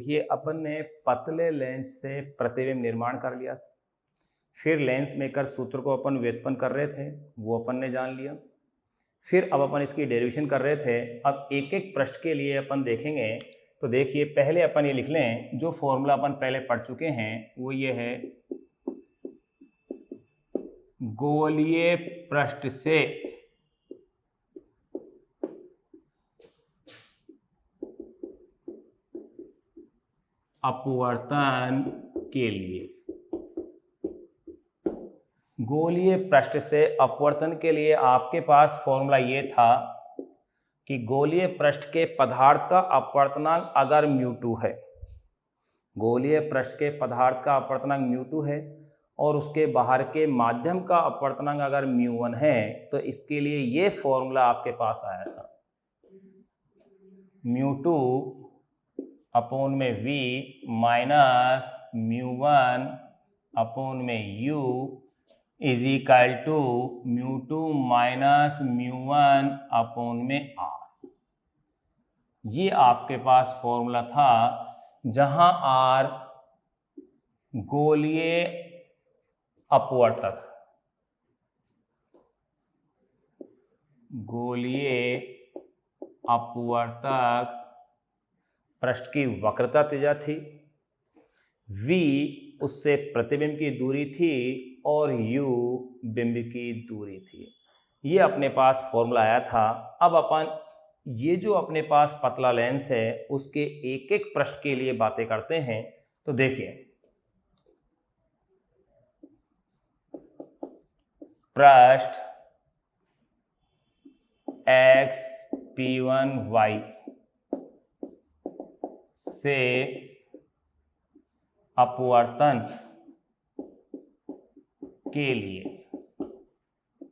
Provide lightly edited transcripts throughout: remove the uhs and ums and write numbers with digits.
ये अपन ने पतले लेंस से प्रतिबिंब निर्माण कर लिया। फिर लेंस मेकर सूत्र को अपन व्युत्पन्न कर रहे थे, वो अपन ने जान लिया। फिर अब अपन इसकी डेरिवेशन कर रहे थे। अब एक एक पृष्ठ के लिए अपन देखेंगे। तो देखिए, पहले अपन ये लिख लें, जो फॉर्मूला अपन पहले पढ़ चुके हैं वो ये है, गोलीय पृष्ठ से अपवर्तन के लिए, गोलीय पृष्ठ से अपवर्तन के लिए आपके पास फॉर्मूला ये था कि गोलीय पृष्ठ के पदार्थ का अपवर्तनांक अगर μ2 है, गोलीय पृष्ठ के पदार्थ का अपवर्तनांक μ2 है और उसके बाहर के माध्यम का अपवर्तनांक अगर μ1 है, तो इसके लिए ये फॉर्मूला आपके पास आया था, μ2 अपॉन में v माइनस μ1 अपॉन में u is equal to μ2 minus μ1 upon में r। ये आपके पास फॉर्मूला था, जहां r गोलीय अपवर्तक, गोलीय अपवर्तक पृष्ठ की वक्रता त्रिज्या थी, v उससे प्रतिबिंब की दूरी थी और u बिंब की दूरी थी। ये अपने पास फॉर्मूला आया था। अब अपन ये जो अपने पास पतला लेंस है उसके एक एक पृष्ठ के लिए बातें करते हैं। तो देखिए, पृष्ठ x p1y से अपवर्तन के लिए,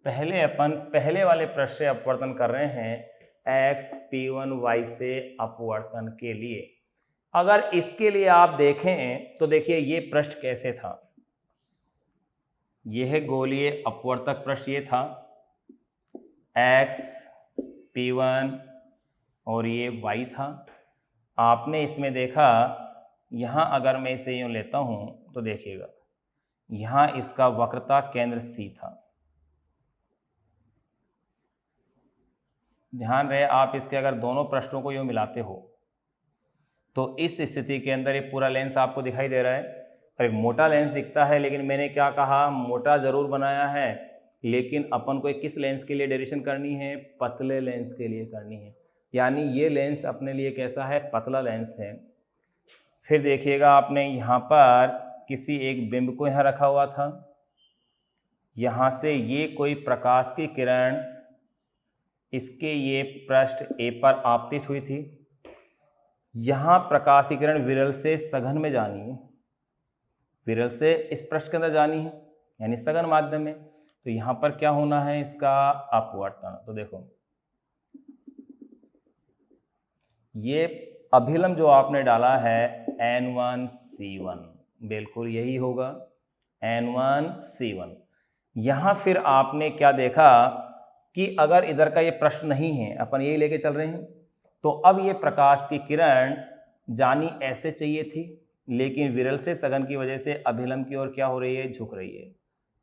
पहले अपन पहले वाले पृष्ठ से अपवर्तन कर रहे हैं x p1y से अपवर्तन के लिए। अगर इसके लिए आप देखें तो देखिए, ये पृष्ठ कैसे था, यह गोलीय अपवर्तक पृष्ठ ये था x p1 और ये y था। आपने इसमें देखा, यहाँ अगर मैं इसे यूँ लेता हूँ तो देखिएगा, यहाँ इसका वक्रता केंद्र C था। ध्यान रहे, आप इसके अगर दोनों पृष्ठों को यूँ मिलाते हो तो इस स्थिति के अंदर ये पूरा लेंस आपको दिखाई दे रहा है। और एक मोटा लेंस दिखता है, लेकिन मैंने क्या कहा, मोटा जरूर बनाया है, लेकिन अपन को किस लेंस के लिए डेरिवेशन करनी है, पतले लेंस के लिए करनी है। यानी ये लेंस अपने लिए कैसा है, पतला लेंस है। फिर देखिएगा, आपने यहाँ पर किसी एक बिंब को यहाँ रखा हुआ था, यहाँ से ये कोई प्रकाश की किरण इसके ये पृष्ठ A पर आपतित हुई थी। यहाँ प्रकाश की किरण विरल से सघन में जानी है, विरल से इस पृष्ठ के अंदर जानी है, यानी सघन माध्यम में। तो यहाँ पर क्या होना है, इसका अपवर्तन। तो देखो, ये अभिलंब जो आपने डाला है N1C1, बिल्कुल यही होगा N1C1। यहाँ फिर आपने क्या देखा कि अगर इधर का ये प्रश्न नहीं है, अपन यही लेके चल रहे हैं, तो अब ये प्रकाश की किरण जानी ऐसे चाहिए थी, लेकिन विरल से सघन की वजह से अभिलंब की ओर क्या हो रही है, झुक रही है,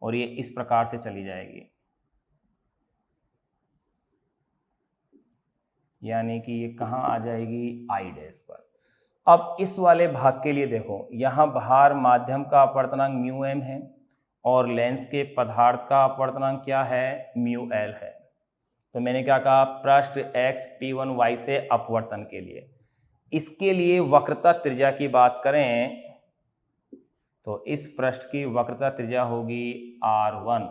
और ये इस प्रकार से चली जाएगी। यानी कि ये कहाँ आ जाएगी, I डैश पर। अब इस वाले भाग के लिए देखो, यहाँ बाहर माध्यम का अपवर्तनांक μm है और लेंस के पदार्थ का अपवर्तनांक क्या है, μl है। तो मैंने क्या कहा, पृष्ठ x p1y से अपवर्तन के लिए, इसके लिए वक्रता त्रिज्या की बात करें तो इस पृष्ठ की वक्रता त्रिज्या होगी r1।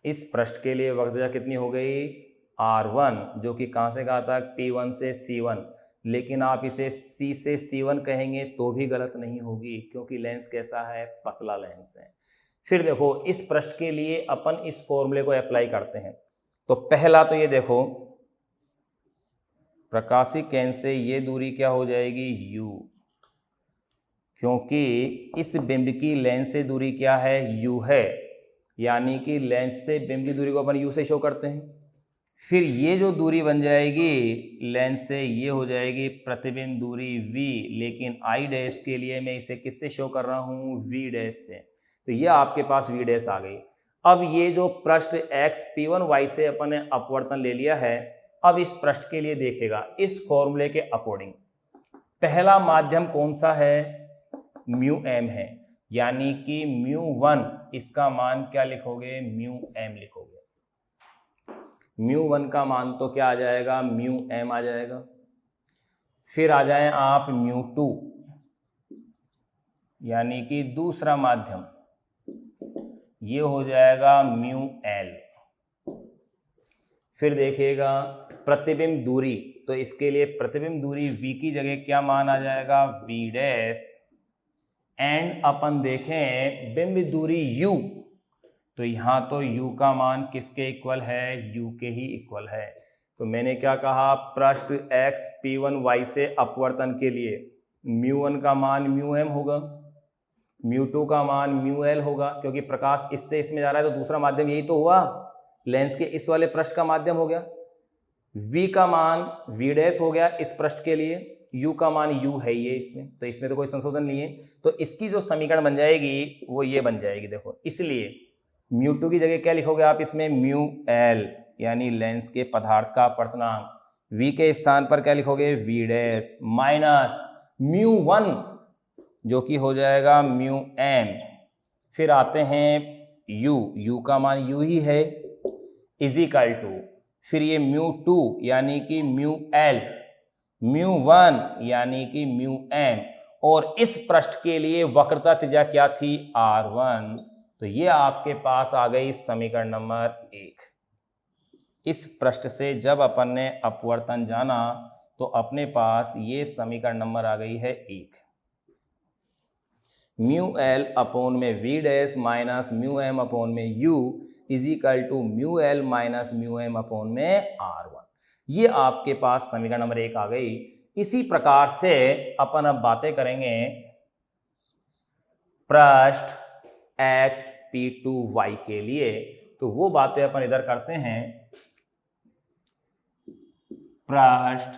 इस पृष्ठ के लिए वक्रता त्रिज्या कितनी हो गई, r1, जो कि कहाँ से कहाँ तक, p1 से c1। लेकिन आप इसे c से c1 कहेंगे तो भी गलत नहीं होगी, क्योंकि लेंस कैसा है, पतला लेंस है। फिर देखो, इस पृष्ठ के लिए अपन इस फॉर्मूले को अप्लाई करते हैं। तो पहला तो ये देखो, प्रकाशीय केंद्र से ये दूरी क्या हो जाएगी, u, क्योंकि इस बिंब की लेंस से दूरी क्या है, u है, यानी कि लेंस से बिंब की दूरी को अपन u से शो करते हैं। फिर ये जो दूरी बन जाएगी लेंस से, ये हो जाएगी प्रतिबिंब दूरी v, लेकिन आई डैश के लिए मैं इसे किससे शो कर रहा हूँ, v डैश से। तो ये आपके पास v डैश आ गई। अब ये जो पृष्ठ x p1y से अपन ने अपवर्तन ले लिया है, अब इस पृष्ठ के लिए देखेगा इस फॉर्मूले के अकॉर्डिंग पहला माध्यम कौन सा है, म्यू एम है, यानी कि म्यू 1 इसका मान क्या लिखोगे, म्यू एम लिखोगे। म्यू 1 का मान तो क्या आ जाएगा, म्यू एम आ जाएगा। फिर आ जाएं आप म्यू 2, यानी कि दूसरा माध्यम, ये हो जाएगा म्यू एल। फिर देखिएगा प्रतिबिंब दूरी, तो इसके लिए प्रतिबिंब दूरी v की जगह क्या मान आ जाएगा, v डैश। एंड अपन देखें बिंब दूरी u, तो यहाँ तो u का मान किसके इक्वल है, u के ही इक्वल है। तो मैंने क्या कहा, पृष्ठ x p1y से अपवर्तन के लिए म्यू 1 का मान म्यू एम होगा, म्यू 2 का मान म्यू एल होगा, क्योंकि प्रकाश इससे इसमें जा रहा है तो दूसरा माध्यम यही तो हुआ, लेंस के इस वाले पृष्ठ का माध्यम हो गया। v का मान v डैश हो गया इस पृष्ठ के लिए, u का मान u है ये इसमें, तो इसमें तो कोई संशोधन नहीं है। तो इसकी जो समीकरण बन जाएगी वो ये बन जाएगी, देखो। इसलिए म्यू 2 की जगह क्या लिखोगे आप इसमें, म्यू एल, यानी लेंस के पदार्थ का अपवर्तनांक। v के स्थान पर क्या लिखोगे, v डैश माइनस म्यू 1 जो कि हो जाएगा म्यू एम। फिर आते हैं u का मान u ही है, इजिकल टू, फिर ये म्यू 2 यानी कि म्यू एल, म्यू 1 यानी कि म्यू एम, और इस पृष्ठ के लिए वक्रता त्रिज्या क्या थी, r1। तो ये आपके पास आ गई समीकरण नंबर 1। इस पृष्ठ से जब अपन ने अपवर्तन जाना तो अपने पास ये समीकरण नंबर आ गई है 1। म्यू एल अपोन में v dash minus mu M upon में u is equal to mu L minus mu M upon में r1। ये आपके पास समीकरण नंबर 1 आ गई। इसी प्रकार से अपन अब बातें करेंगे पृष्ठ x p2y के लिए, तो वो बातें अपन इधर करते हैं। पृष्ठ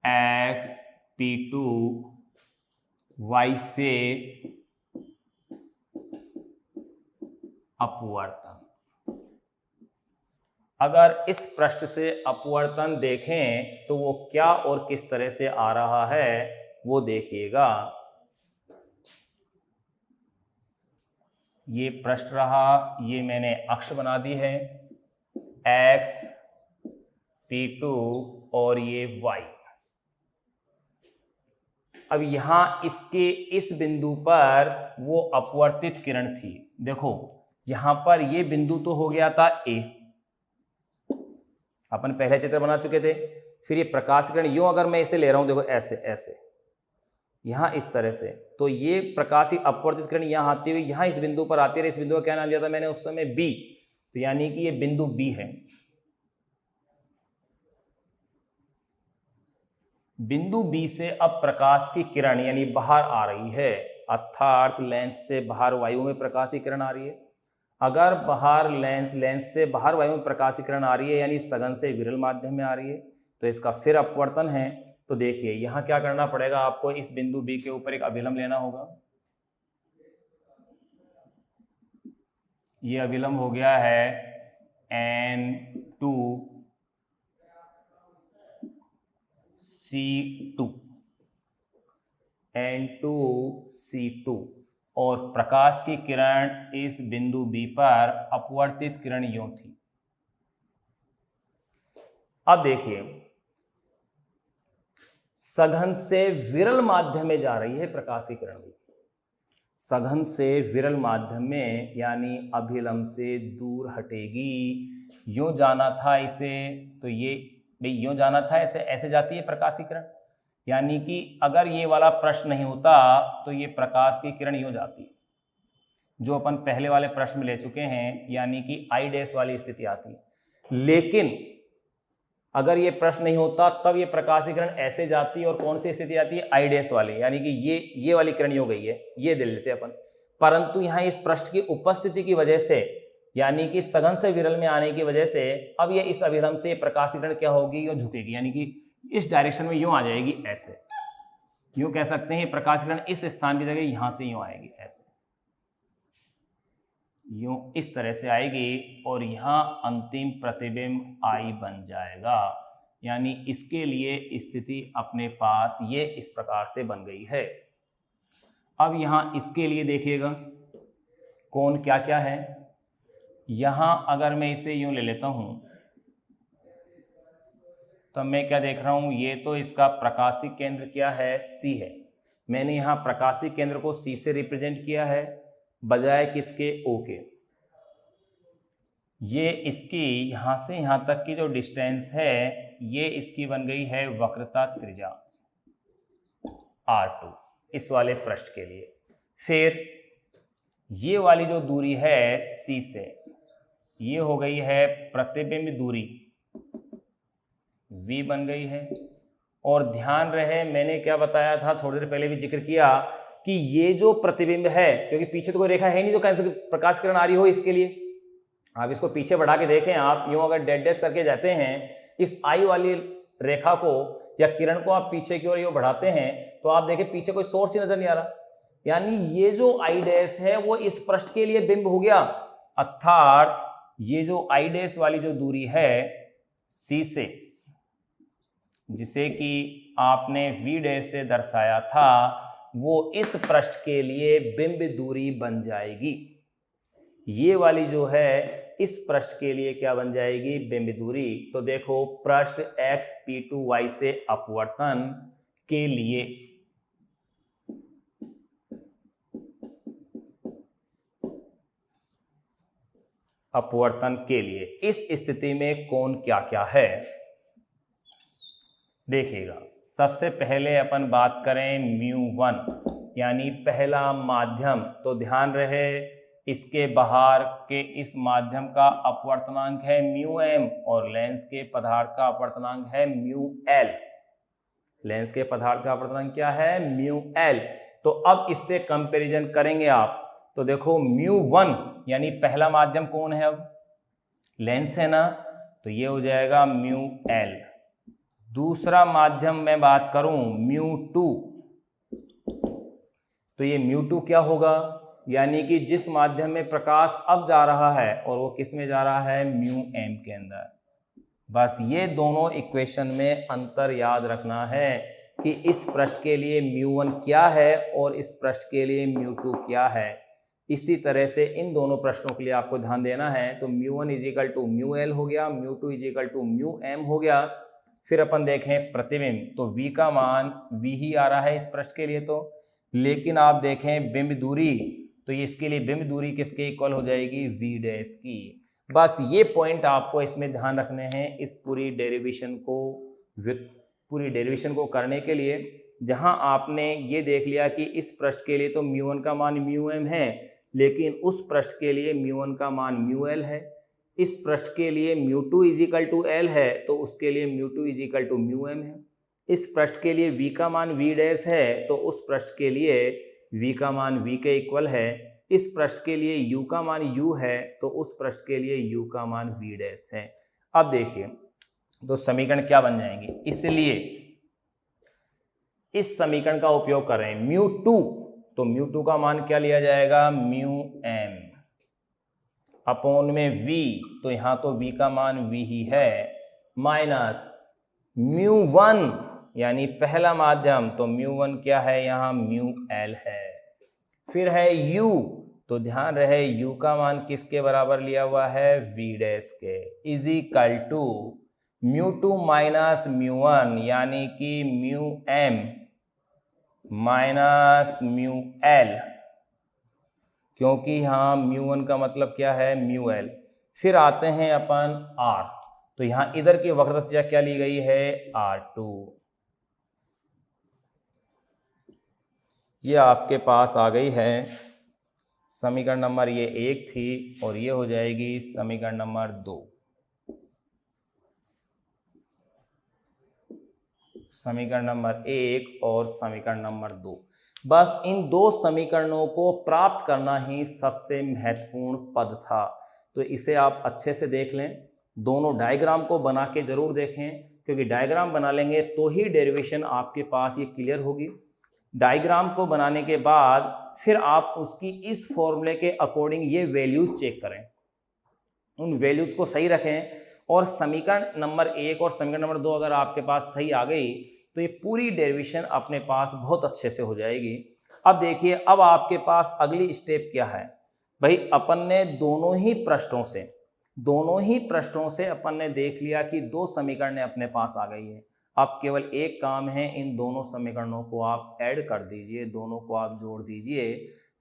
x p2y से अपवर्तन। अगर इस पृष्ठ से अपवर्तन देखें तो वो क्या और किस तरह से आ रहा है वो देखिएगा। ये पृष्ठ रहा, ये मैंने अक्ष बना दी है x p2 और ये y। अब यहां इसके इस बिंदु पर वो अपवर्तित किरण थी, देखो यहां पर ये बिंदु तो हो गया था A, अपन पहले चित्र बना चुके थे। फिर ये प्रकाश किरण यूं अगर मैं इसे ले रहा हूं, देखो ऐसे ऐसे यहां इस तरह से, तो ये प्रकाशी अपवर्तित किरण यहां आती हुई यहां इस बिंदु पर आती है। इस बिंदु का क्या नाम लिया था मैंने उस समय, B, तो यानी कि ये बिंदु B है। बिंदु B से अब प्रकाश की किरण यानी बाहर आ रही है, अर्थात लेंस से बाहर वायु में प्रकाश की किरण आ रही है। अगर बाहर लेंस से बाहर वायु में प्रकाश की किरण आ रही है यानी सघन से विरल माध्यम में आ रही है, तो इसका फिर अपवर्तन है। तो देखिए यहाँ क्या करना पड़ेगा आपको, इस बिंदु B के ऊपर एक अभिलंब लेना होगा। ये अभिलंब हो गया है N2C2 और प्रकाश की किरण इस बिंदु B पर अपवर्तित किरण यूं थी। अब देखिए सघन से विरल माध्यम में जा रही है प्रकाश की किरण भी, सघन से विरल माध्यम में यानी अभिलंब से दूर हटेगी। यूं जाना था इसे, तो ये यूं जाना था, ऐसे ऐसे जाती है प्रकाश की किरण, यानी कि अगर ये वाला प्रश्न नहीं होता तो ये प्रकाश की किरण यूं जाती, जो अपन पहले वाले प्रश्न में ले चुके हैं, यानी कि आई डैश वाली स्थिति आती। लेकिन अगर ये प्रश्न नहीं होता तब ये प्रकाश की किरण ऐसे जाती और कौन सी स्थिति आती है, आई डैश वाली, यानी कि ये वाली किरण हो गई है, ये दे लेते अपन। परंतु यहाँ इस पृष्ठ की उपस्थिति की वजह से यानी कि सघन से विरल में आने की वजह से अब ये इस अभिलंब से प्रकाशीकरण क्या होगी, यूं झुकेगी, यानी कि इस डायरेक्शन में यूं आ जाएगी, ऐसे यूं कह सकते हैं प्रकाशीकरण इस स्थान की जगह यहां से यूं आएगी, ऐसे यूं इस तरह से आएगी और यहां अंतिम प्रतिबिंब आई बन जाएगा। यानी इसके लिए स्थिति अपने पास ये इस प्रकार से बन गई है। अब यहां इसके लिए देखिएगा कोण क्या क्या है। यहां अगर मैं इसे यूं ले लेता हूं तो मैं क्या देख रहा हूं, ये तो इसका प्रकाशिक केंद्र क्या है, सी है। मैंने यहां प्रकाशिक केंद्र को सी से रिप्रेजेंट किया है बजाय किसके, ओ के। ये इसकी यहां से यहां तक की जो डिस्टेंस है ये इसकी बन गई है वक्रता त्रिज्या R2 इस वाले पृष्ठ के लिए। फिर ये वाली जो दूरी है C से, ये हो गई है प्रतिबिंब दूरी V बन गई है। और ध्यान रहे मैंने क्या बताया था, थोड़ी देर पहले भी जिक्र किया कि ये जो प्रतिबिंब है, क्योंकि पीछे तो कोई रेखा है नहीं जो कैसे प्रकाश किरण आ रही हो, इसके लिए आप इसको पीछे बढ़ा के देखें, आप यूं अगर डेड डैश करके जाते हैं इस आई वाली रेखा को या किरण को आप पीछे की ओर यूं बढ़ाते हैं तो आप देखें पीछे कोई सोर्स ही नजर नहीं आ रहा। यानी ये जो आई डैश है वो इस पृष्ठ के लिए बिंब हो गया, अर्थात ये जो आई डैश वाली जो दूरी है सी से, जिसे कि आपने वी डैश से दर्शाया था, वो इस पृष्ठ के लिए बिंब दूरी बन जाएगी। ये वाली जो है इस पृष्ठ के लिए क्या बन जाएगी, बिंब दूरी। तो देखो पृष्ठ XP2Y से अपवर्तन के लिए इस स्थिति में कोण क्या क्या है देखिएगा। सबसे पहले अपन बात करें μ1 यानी पहला माध्यम। तो ध्यान रहे इसके बाहर के इस माध्यम का अपवर्तनांक है μm और लेंस के पदार्थ का अपवर्तनांक है μl। लेंस के पदार्थ का अपवर्तनांक क्या है, μl। तो अब इससे कंपैरिजन करेंगे आप तो देखो μ1 यानी पहला माध्यम कौन है, अब लेंस है ना, तो ये हो जाएगा μl। दूसरा माध्यम मैं बात करूं μ2, तो ये μ2 क्या होगा, यानी कि जिस माध्यम में प्रकाश अब जा रहा है और वो किस में जा रहा है, μm के अंदर। बस ये दोनों इक्वेशन में अंतर याद रखना है कि इस पृष्ठ के लिए μ1 क्या है और इस पृष्ठ के लिए μ2 क्या है। इसी तरह से इन दोनों प्रश्नों के लिए आपको ध्यान देना है। तो μ1 = μl हो गया, μ2 = μm हो गया। फिर अपन देखें प्रतिबिंब, तो v का मान v ही आ रहा है इस पृष्ठ के लिए, तो लेकिन आप देखें बिंब दूरी, तो ये इसके लिए बिंब दूरी किसके इक्वल हो जाएगी, v डैश की। बस ये पॉइंट आपको इसमें ध्यान रखने हैं इस पूरी डेरिवेशन को करने के लिए। जहां आपने ये देख लिया कि इस पृष्ठ के लिए तो μ1 का मान μm है, लेकिन उस पृष्ठ के लिए μ1 का मान μl है। इस पृष्ठ के लिए μ2 = l है, तो उसके लिए μ2 = μm है। इस पृष्ठ के लिए v का मान v डैश है, तो उस पृष्ठ के लिए v का मान v के इक्वल है। इस पृष्ठ के लिए u का मान u है, तो उस पृष्ठ के लिए u का मान v डैश है। अब देखिए तो समीकरण क्या बन जाएंगे, इसलिए इस समीकरण का उपयोग कर रहे हैं μ2, तो μ2 का मान क्या लिया जाएगा, μm अपॉन में v, तो यहां तो v का मान v ही है, माइनस μ1 यानी पहला माध्यम, तो μ1 क्या है यहाँ, μl है। फिर है u, तो ध्यान रहे u का मान किसके बराबर लिया हुआ है, v डैश के, = μ2 माइनस μ1 यानी कि μm माइनस μl, क्योंकि यहाँ μ1 का मतलब क्या है, μl। फिर आते हैं अपन r, तो यहाँ इधर की वक्रता त्रिज्या क्या ली गई है, r2। ये आपके पास आ गई है समीकरण नंबर ये 1 थी, और ये हो जाएगी समीकरण नंबर 2। समीकरण नंबर 1 और समीकरण नंबर 2, बस इन दो समीकरणों को प्राप्त करना ही सबसे महत्वपूर्ण पद था, तो इसे आप अच्छे से देख लें, दोनों डायग्राम को बना के ज़रूर देखें, क्योंकि डायग्राम बना लेंगे तो ही डेरिवेशन आपके पास ये क्लियर होगी। डायग्राम को बनाने के बाद फिर आप उसकी इस फॉर्मूले के अकॉर्डिंग ये वैल्यूज़ चेक करें, उन वैल्यूज़ को सही रखें, और समीकरण नंबर 1 और समीकरण नंबर 2 अगर आपके पास सही आ गई तो ये पूरी डेरिवेशन अपने पास बहुत अच्छे से हो जाएगी। अब देखिए, अब आपके पास अगली स्टेप क्या है भाई, अपन ने दोनों ही पृष्ठों से अपन ने देख लिया कि 2 समीकरण अपने पास आ गई है। अब केवल एक काम है, इन दोनों समीकरणों को आप ऐड कर दीजिए, दोनों को आप जोड़ दीजिए।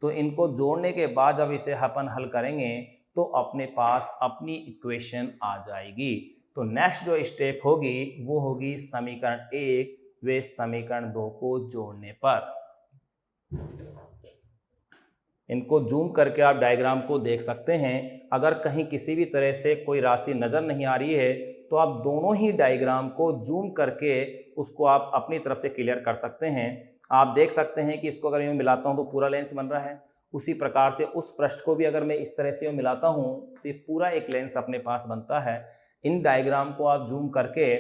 तो इनको जोड़ने के बाद जब इसे अपन हल करेंगे तो अपने पास अपनी इक्वेशन आ जाएगी। तो नेक्स्ट जो स्टेप होगी वो होगी समीकरण 1 व समीकरण 2 को जोड़ने पर। इनको जूम करके आप डायग्राम को देख सकते हैं। अगर कहीं किसी भी तरह से कोई राशि नज़र नहीं आ रही है तो आप दोनों ही डायग्राम को जूम करके उसको आप अपनी तरफ से क्लियर कर सकते हैं। आप देख सकते हैं कि इसको अगर यूँ मिलाता हूँ तो पूरा लेंस बन रहा है। उसी प्रकार से उस पृष्ठ को भी अगर मैं इस तरह से यूँ मिलाता हूँ तो ये पूरा एक लेंस अपने पास बनता है। इन डायग्राम को आप जूम करके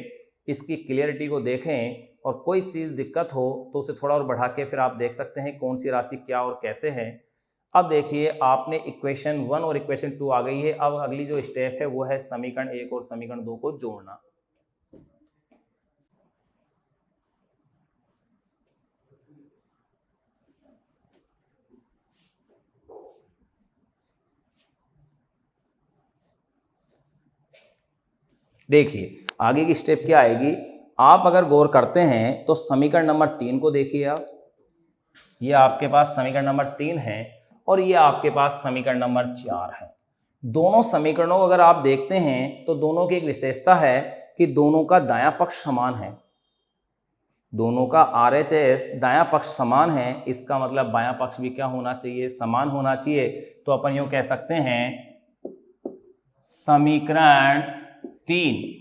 इसकी क्लियरिटी को देखें, और कोई चीज़ दिक्कत हो तो उसे थोड़ा और बढ़ा के फिर आप देख सकते हैं कौन सी राशि क्या और कैसे है। अब देखिए, आपने इक्वेशन 1 और इक्वेशन 2 आ गई है। अब अगली जो स्टेप है वो है समीकरण 1 और समीकरण 2 को जोड़ना। देखिए, आगे की स्टेप क्या आएगी, आप अगर गौर करते हैं तो समीकरण नंबर 3 को देखिए आप, ये आपके पास समीकरण नंबर 3 है और ये आपके पास समीकरण नंबर 4 है। दोनों समीकरणों को अगर आप देखते हैं तो दोनों की एक विशेषता है कि दोनों का दायां पक्ष समान है, दोनों का RHS दायां पक्ष समान है। इसका मतलब बायां पक्ष भी क्या होना चाहिए, समान होना चाहिए। तो अपन यूँ कह सकते हैं समीकरण 3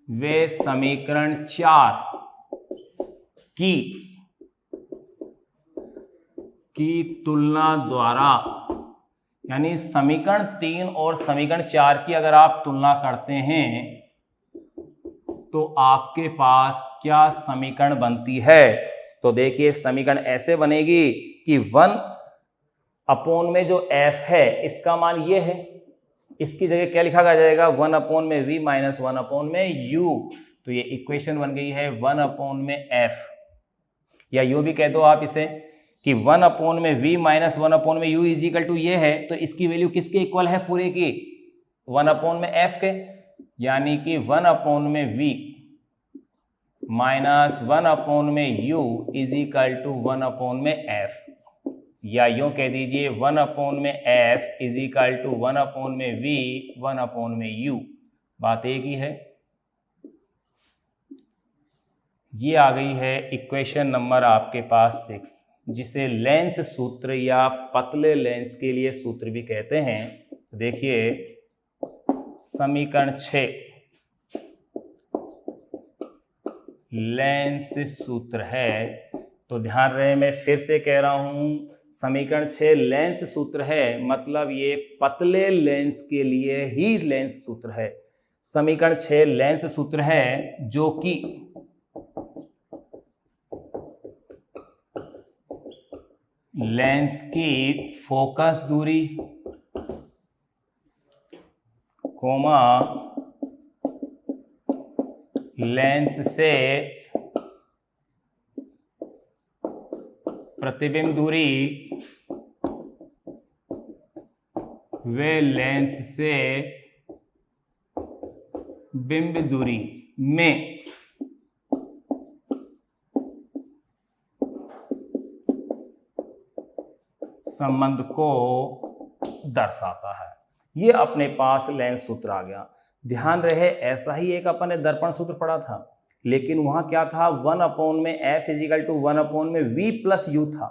वे समीकरण 4 की तुलना द्वारा, यानी समीकरण 3 और समीकरण 4 की अगर आप तुलना करते हैं तो आपके पास क्या समीकरण बनती है। तो देखिए, समीकरण ऐसे बनेगी कि 1 में जो f है इसका मान ये है, इसकी जगह क्या लिखा जाएगा 1/v माइनस 1/u। तो ये इक्वेशन बन गई है 1/f, या यूं भी कह दो आप इसे कि 1/v minus 1/u is equal to ये है। तो इसकी वैल्यू किसके इक्वल है, पूरे की 1/f के, यानी कि 1/v minus 1/u is equal to 1/f, या यूं कह दीजिए 1/f is equal to 1/v 1/u। बात एक ही है। ये आ गई है इक्वेशन नंबर आपके पास 6, जिसे लेंस सूत्र या पतले लेंस के लिए सूत्र भी कहते हैं। देखिए, समीकरण 6 लेंस सूत्र है। तो ध्यान रहे, मैं फिर से कह रहा हूं, समीकरण 6 लेंस सूत्र है, मतलब ये पतले लेंस के लिए ही लेंस सूत्र है। समीकरण 6 लेंस सूत्र है जो कि लेंस की फोकस दूरी कोमा लेंस से प्रतिबिंब दूरी वे लेंस से बिंब दूरी में संबंध को दर्शाता है। ये अपने पास लेंस सूत्र आ गया। ध्यान रहे, ऐसा ही एक अपन ने दर्पण सूत्र पढ़ा था, लेकिन वहां क्या था 1/f is equal to 1/v plus u था,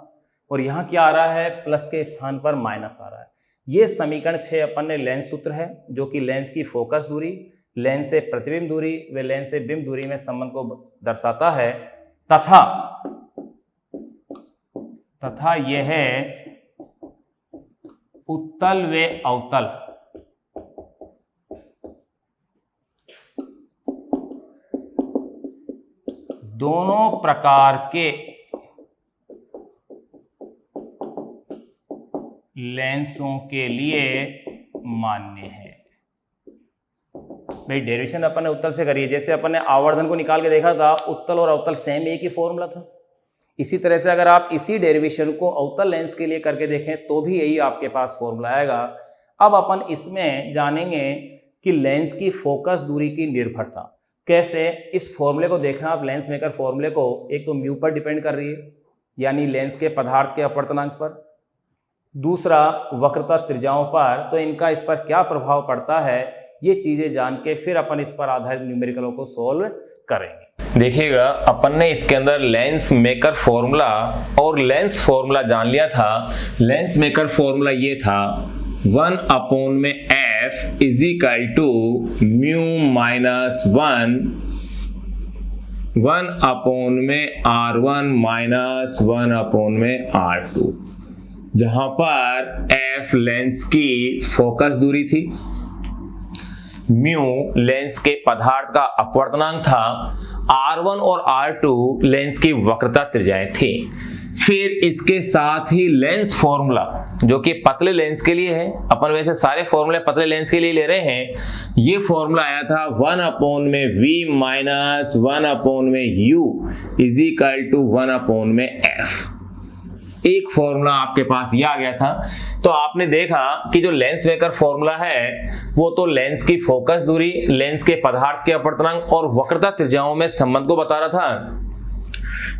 और यहाँ क्या आ रहा है, प्लस के स्थान पर माइनस आ रहा है। ये समीकरण 6 अपन ने लेंस सूत्र है जो कि लेंस की फोकस दूरी, लेंस से प्रतिबिंब दूरी व लेंस से बिंब दूरी में संबंध को दर्शाता है। तथा यह उत्तल व अवतल दोनों प्रकार के लेंसों के लिए मान्य है। भाई डेरिवेशन अपन ने उत्तल से करी है, जैसे अपन ने आवर्धन को निकाल के देखा था, उत्तल और अवतल सेम एक ही फॉर्मूला था। इसी तरह से अगर आप इसी डेरिवेशन को अवतल लेंस के लिए करके देखें तो भी यही आपके पास फॉर्मूला आएगा। अब अपन इसमें जानेंगे कि लेंस की फोकस दूरी की निर्भरता कैसे। इस फॉर्मूले को देखें आप, लेंस मेकर फॉर्मूले को, एक तो म्यू पर डिपेंड कर रही है यानी लेंस के पदार्थ के अपवर्तनांक पर, दूसरा वक्रता त्रिज्याओं पर। तो इनका इस पर क्या प्रभाव पड़ता है, ये चीजें जान के फिर अपन इस पर आधारित न्यूमेरिकलों को सोल्व करेंगे। देखिएगा, अपन ने इसके अंदर लेंस मेकर फॉर्मूला और लेंस फॉर्मूला जान लिया था। लेंस मेकर फॉर्मूला ये था 1/f is equal to mu minus 1/r1 minus 1/r2, जहां पर f लेंस की फोकस दूरी थी, म्यू लेंस के पदार्थ का अपवर्तनांक था, r1 और r2 लेंस की वक्रता त्रिज्याएं थी। फिर इसके साथ ही लेंस फॉर्मूला जो कि पतले लेंस के लिए है, अपन वैसे सारे फॉर्मूले पतले लेंस के लिए ले रहे हैं, ये फॉर्मूला आया था 1/v minus 1/u is equal to 1/f। एक फॉर्मूला आपके पास ये आ गया था। तो आपने देखा कि जो लेंस मेकर फॉर्मूला है वो तो लेंस की फोकस दूरी, लेंस के पदार्थ के अपवर्तनांक और वक्रता त्रिज्याओं में संबंध को बता रहा था,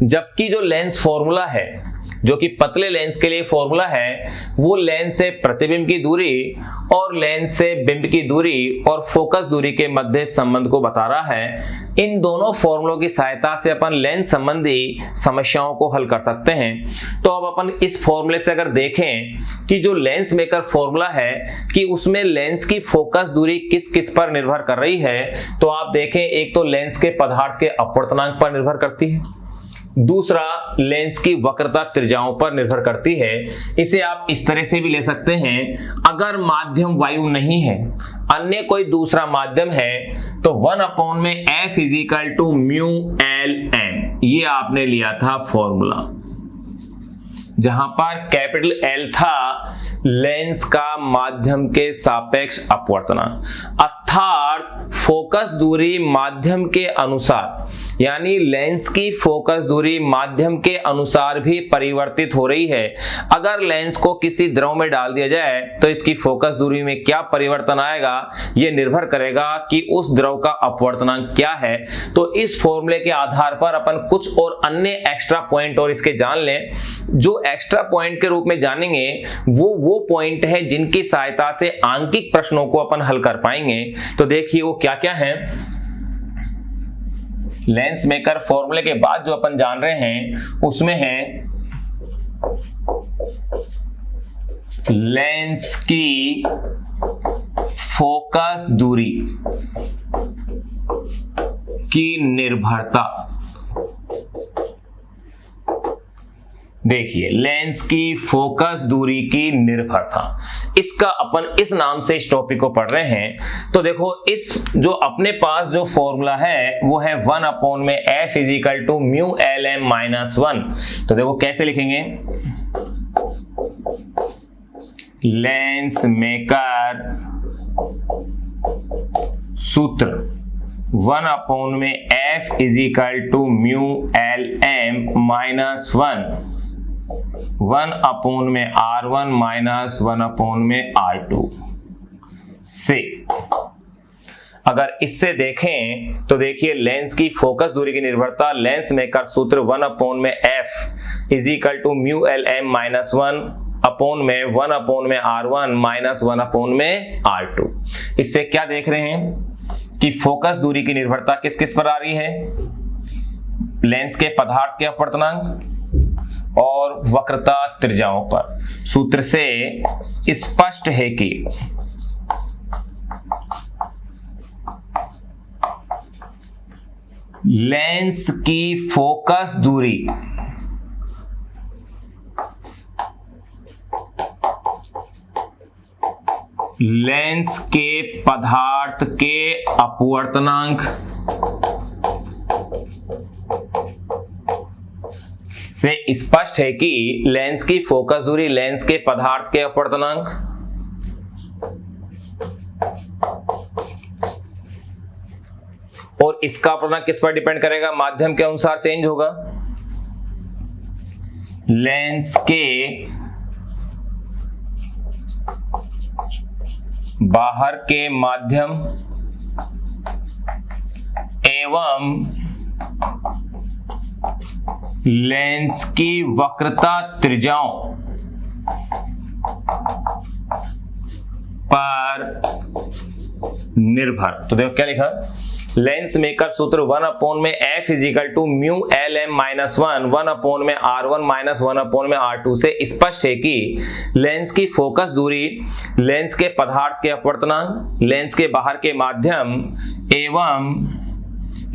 जबकि जो लेंस फॉर्मूला है जो कि पतले लेंस के लिए फॉर्मूला है वो लेंस से प्रतिबिंब की दूरी और लेंस से बिंब की दूरी और फोकस दूरी के मध्य संबंध को बता रहा है। इन दोनों फॉर्मूलों की सहायता से अपन लेंस संबंधी समस्याओं को हल कर सकते हैं। तो अब अपन इस फॉर्मूले से अगर देखें कि जो लेंस मेकर फॉर्मूला है कि उसमें लेंस की फोकस दूरी किस किस पर निर्भर कर रही है, तो आप देखें एक तो लेंस के पदार्थ के अपवर्तनांक पर निर्भर करती है, दूसरा लेंस की वक्रता त्रिज्याओं पर निर्भर करती है। इसे आप इस तरह से भी ले सकते हैं, अगर माध्यम वायु नहीं है, अन्य कोई दूसरा माध्यम है, तो 1/f is equal to mu L M, ये आपने लिया था फॉर्मूला, जहां पर कैपिटल एल था लेंस का माध्यम के सापेक्ष अपवर्तनांक, अर्थात फोकस दूरी माध्यम के अनुसार, यानी लेंस की फोकस दूरी माध्यम के अनुसार भी परिवर्तित हो रही है। अगर लेंस को किसी द्रव में डाल दिया जाए तो इसकी फोकस दूरी में क्या परिवर्तन आएगा, यह निर्भर करेगा कि उस द्रव का अपवर्तनांक क्या है। तो इस फॉर्मूले के आधार पर अपन कुछ और अन्य एक्स्ट्रा पॉइंट और इसके जान लें। जो एक्स्ट्रा पॉइंट के रूप में जानेंगे वो पॉइंट है जिनकी सहायता से आंकिक प्रश्नों को अपन हल कर पाएंगे। तो देखिए वो क्या क्या है। लेंस मेकर फॉर्मूले के बाद जो अपन जान रहे हैं उसमें है लेंस की फोकस दूरी की निर्भरता। देखिए लेंस की फोकस दूरी की निर्भरता, इसका अपन इस नाम से इस टॉपिक को पढ़ रहे हैं। तो देखो इस जो अपने पास जो फॉर्मूला है वो है 1/f is equal to mu L M minus 1। तो देखो कैसे लिखेंगे, लेंस मेकर सूत्र 1/f is equal to mu L M minus 1/r1 minus 1/r2 से। अगर इससे देखें तो देखिए लेंस की फोकस दूरी की निर्भरता, लेंस मेकर सूत्र 1/f is equal to mu L M minus 1/1/r1 minus 1/r2। इससे क्या देख रहे हैं कि फोकस दूरी की निर्भरता किस किस पर आ रही है, लेंस के पदार्थ के अपवर्तनांक और वक्रता त्रिज्याओं पर। सूत्र से स्पष्ट है कि लेंस की फोकस दूरी लेंस के पदार्थ के अपवर्तनांक से स्पष्ट है कि लेंस की फोकस दूरी लेंस के पदार्थ के अपवर्तनांक और इसका अपवर्तनांक किस पर डिपेंड करेगा, माध्यम के अनुसार चेंज होगा। लेंस के बाहर के माध्यम एवं लेंस की वक्रता त्रिज्याओं पर निर्भर। तो देखो क्या लिखा, लेंस मेकर सूत्र 1/f is equal to mu L M minus 1/r1 minus 1/r2 से स्पष्ट है कि लेंस की फोकस दूरी लेंस के पदार्थ के अपवर्तनांक, लेंस के बाहर के माध्यम एवं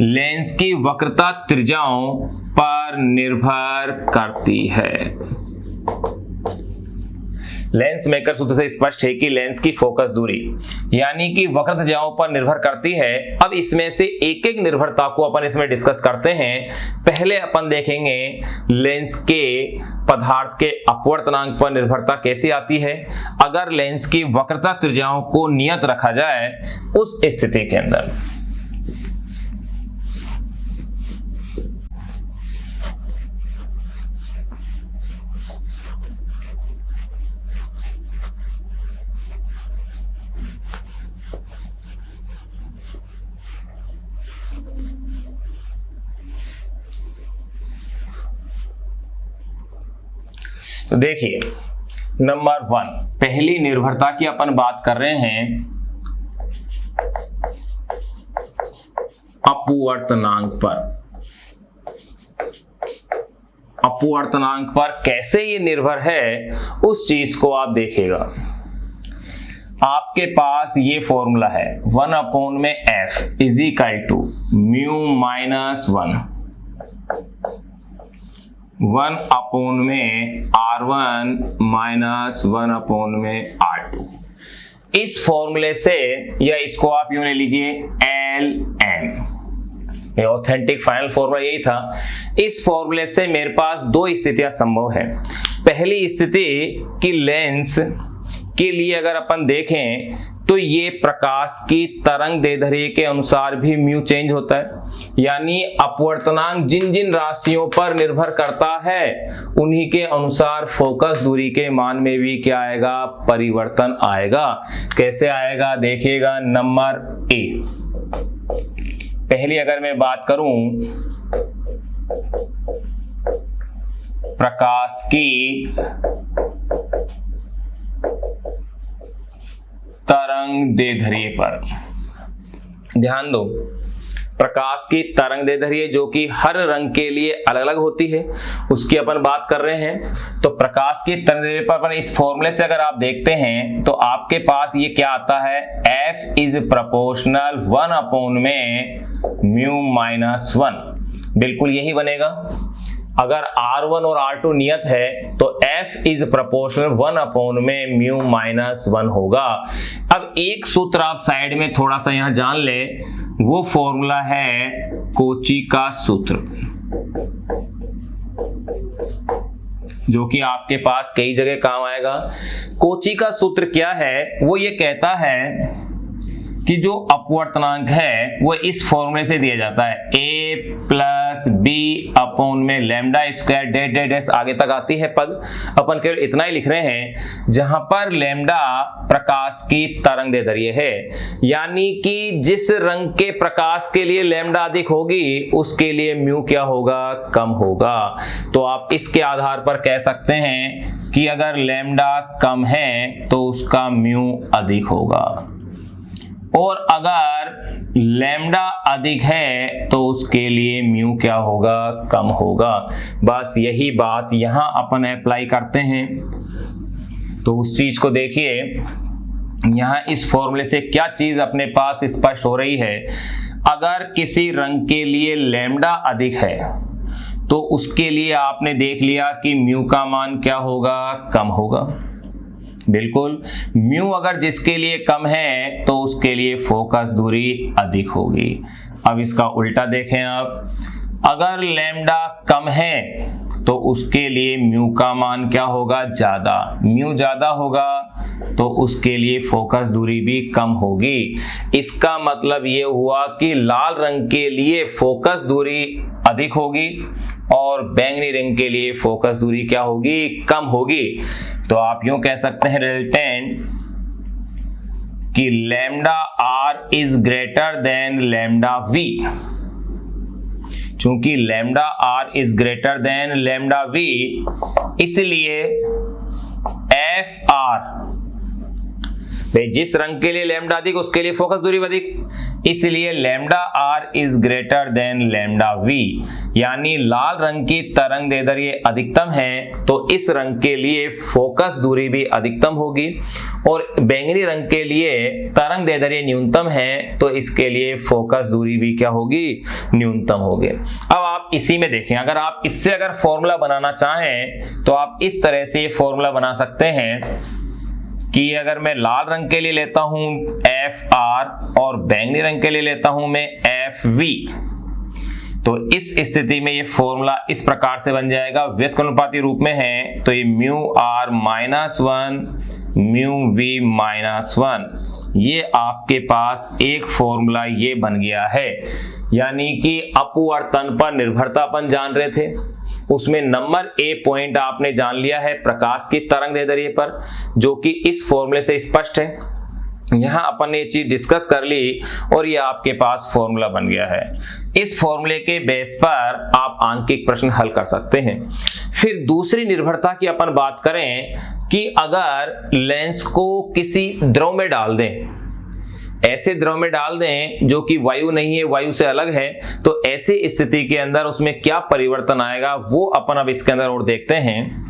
लेंस की वक्रता त्रिज्याओं पर निर्भर करती है। लेंस मेकर सूत्र से स्पष्ट है कि लेंस की फोकस दूरी यानी कि वक्र त्रिज्याओं पर निर्भर करती है। अब इसमें से एक एक निर्भरता को अपन इसमें डिस्कस करते हैं। पहले अपन देखेंगे लेंस के पदार्थ के अपवर्तनांक पर निर्भरता कैसे आती है अगर लेंस की वक्रता त्रिज्याओं को नियत रखा जाए उस स्थिति के अंदर। तो देखिए नंबर 1 पहली निर्भरता की अपन बात कर रहे हैं अपवर्तनांक पर। अपवर्तनांक पर कैसे ये निर्भर है उस चीज को आप देखिएगा। आपके पास ये फॉर्मूला है 1/f is equal to mu minus 1/r1 minus 1/r2। इस फॉर्मूले से या इसको आप यूं ले लीजिए LM, ऑथेंटिक फाइनल फॉर्मूला यही था। इस फॉर्मूले से मेरे पास दो स्थितियां संभव है। पहली स्थिति कि लेंस के लिए अगर अपन देखें तो ये प्रकाश की तरंग दैर्ध्य के अनुसार भी म्यू चेंज होता है, यानी अपवर्तनांक जिन जिन राशियों पर निर्भर करता है उन्हीं के अनुसार फोकस दूरी के मान में भी क्या आएगा, परिवर्तन आएगा। कैसे आएगा देखिएगा। नंबर ए, पहली अगर मैं बात करूं प्रकाश की तरंग दैर्ध्य पर ध्यान दो। प्रकाश की तरंग दैर्ध्य जो कि हर रंग के लिए अलग अलग होती है उसकी अपन बात कर रहे हैं। तो प्रकाश की तरंग दैर्ध्य पर अपन इस फॉर्मूले से अगर आप देखते हैं तो आपके पास ये क्या आता है, F इज प्रोपोर्शनल 1/μ-1। बिल्कुल यही बनेगा। अगर R1 और R2 नियत है तो F इज प्रोपोर्शनल 1/μ-1 होगा। अब एक सूत्र आप साइड में थोड़ा सा यहां जान ले, वो फॉर्मूला है कोची का सूत्र, जो कि आपके पास कई जगह काम आएगा। कोची का सूत्र क्या है, वो ये कहता है कि जो अपवर्तनांक है वो इस फॉर्मूले से दिया जाता है a+b/λ²। आगे तक आती है पद, अपन केवल इतना ही लिख रहे हैं जहां पर लैम्डा प्रकाश की तरंग दैर्ध्य है, यानी कि जिस रंग के प्रकाश के लिए लैम्डा अधिक होगी उसके लिए म्यू क्या होगा, कम होगा। तो आप इसके आधार पर कह सकते हैं कि अगर लैम्डा कम है तो उसका म्यू अधिक होगा, और अगर लैम्डा अधिक है तो उसके लिए म्यू क्या होगा, कम होगा। बस यही बात यहां अपन अप्लाई करते हैं। तो उस चीज को देखिए, यहां इस फॉर्मूले से क्या चीज अपने पास स्पष्ट हो रही है। अगर किसी रंग के लिए लैम्डा अधिक है तो उसके लिए आपने देख लिया कि म्यू का मान क्या होगा, कम होगा। बिल्कुल, म्यू अगर जिसके लिए कम है तो उसके लिए फोकस दूरी अधिक होगी। अब इसका उल्टा देखें आप, अगर लैम्डा कम है तो उसके लिए म्यू का मान क्या होगा, ज्यादा। म्यू ज्यादा होगा तो उसके लिए फोकस दूरी भी कम होगी। इसका मतलब ये हुआ कि लाल रंग के लिए फोकस दूरी अधिक होगी और बैंगनी रंग के लिए फोकस दूरी क्या होगी, कम होगी। तो आप यूं कह सकते हैं रिजल्टेंट कि lambda R is greater than lambda V. चूंकि lambda R is greater than lambda V, इसलिए एफ आर, जिस रंग के लिए लैम्डा अधिक उसके लिए फोकस दूरी अधिक, इसलिए lambda R is greater than lambda V, यानी लाल रंग की तरंग दैर्ध्य अधिकतम है तो इस रंग के लिए फोकस दूरी भी अधिकतम होगी, और बैंगनी रंग के लिए तरंग दैर्ध्य न्यूनतम है तो इसके लिए फोकस दूरी भी क्या होगी, न्यूनतम होगी। अब आप इसी में देखें, अगर आप इससे अगर फॉर्मूला बनाना चाहें तो आप इस तरह से फॉर्मूला बना सकते हैं कि अगर मैं लाल रंग के लिए लेता हूं एफ आर और बैंगनी रंग के लिए लेता हूं मैं एफ वी, तो इस स्थिति में ये फॉर्मूला इस प्रकार से बन जाएगा, व्युत्क्रमानुपाती रूप में है तो ये म्यू आर -1 म्यू वी -1, ये आपके पास एक फॉर्मूला ये बन गया है। यानी कि अपवर्तन पर निर्भरता अपन जान रहे थे, उसमें नंबर ए पॉइंट आपने जान लिया है प्रकाश की तरंग दैर्ध्य पर, जो कि इस फॉर्मूले से स्पष्ट है। यहां अपन ने ये चीज डिस्कस कर ली और ये आपके पास फॉर्मूला बन गया है। इस फॉर्मूले के बेस पर आप आंकिक प्रश्न हल कर सकते हैं। फिर दूसरी निर्भरता की अपन बात करें कि अगर लेंस को किसी द्रव में डाल दें, ऐसे द्रव में डाल दें जो कि वायु नहीं है, वायु से अलग है, तो ऐसी स्थिति के अंदर उसमें क्या परिवर्तन आएगा वो अपन अब इसके अंदर और देखते हैं।